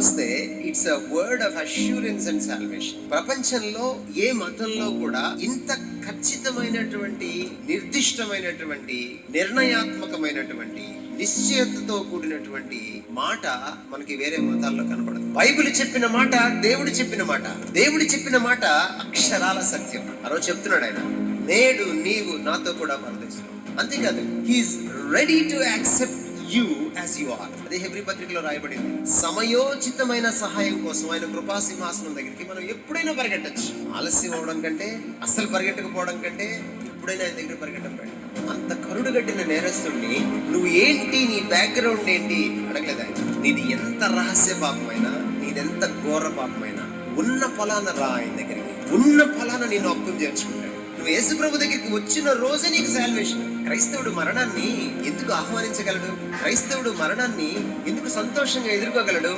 చూస్తే it's a word of assurance and salvation. ప్రపంచంలో ఏ మతంలో కూడా ఇంత ఖచ్చితమైనటువంటి, నిర్దిష్టమైనటువంటి, నిర్ణయాత్మకమైనటువంటి, నిశ్చయతతో కూడినటువంటి మాట మనకి వేరే మతాల్లో కనపడదు. బైబిల్ చెప్పిన మాట, దేవుడు చెప్పిన మాట, దేవుడు చెప్పిన మాట అక్షరాల సత్యం. ఆ రోజు చెప్తున్నాడు ఆయన, నేడు నీవు నాతో కూడా పరదేశం. అంతేకాదు, he's ready to accept you as you are. అదే హెబ్రీ పత్రికలో రాయబడింది. సమయోచితమైన సహాయం కోసం ఆయన కృపా సింహాసనం దగ్గరికి మనం ఎప్పుడైనా పరిగెట్టచ్చు. ఆలస్యం అవడం కంటే, అస్సలు పరిగెట్టకపోవడం కంటే ఎప్పుడైనా ఆయన దగ్గర పరిగెట్టడం బెటర్. అంత కరుడు గట్టిన నేరస్తుడిని నువ్వు ఏంటి, నీ బ్యాక్గ్రౌండ్ ఏంటి అడగలేదు ఆయన. నీది ఎంత రహస్య పాపమైనా, నీదెంత ఘోర పాపమైనా, ఉన్న ఫలాన రా ఆయన దగ్గరికి. ఉన్న ఫలాన నేను అప్పులు చేర్చుకుంటాడు. నువ్వు యేసు ప్రభు దగ్గరికి వచ్చిన రోజే నీకు సాల్వేషన్. క్రైస్తవుడు మరణాన్ని ఎందుకు ఆహ్వానించగలడు? క్రైస్తవుడు మరణాన్ని ఎందుకు సంతోషంగా ఎదుర్కోగలడు?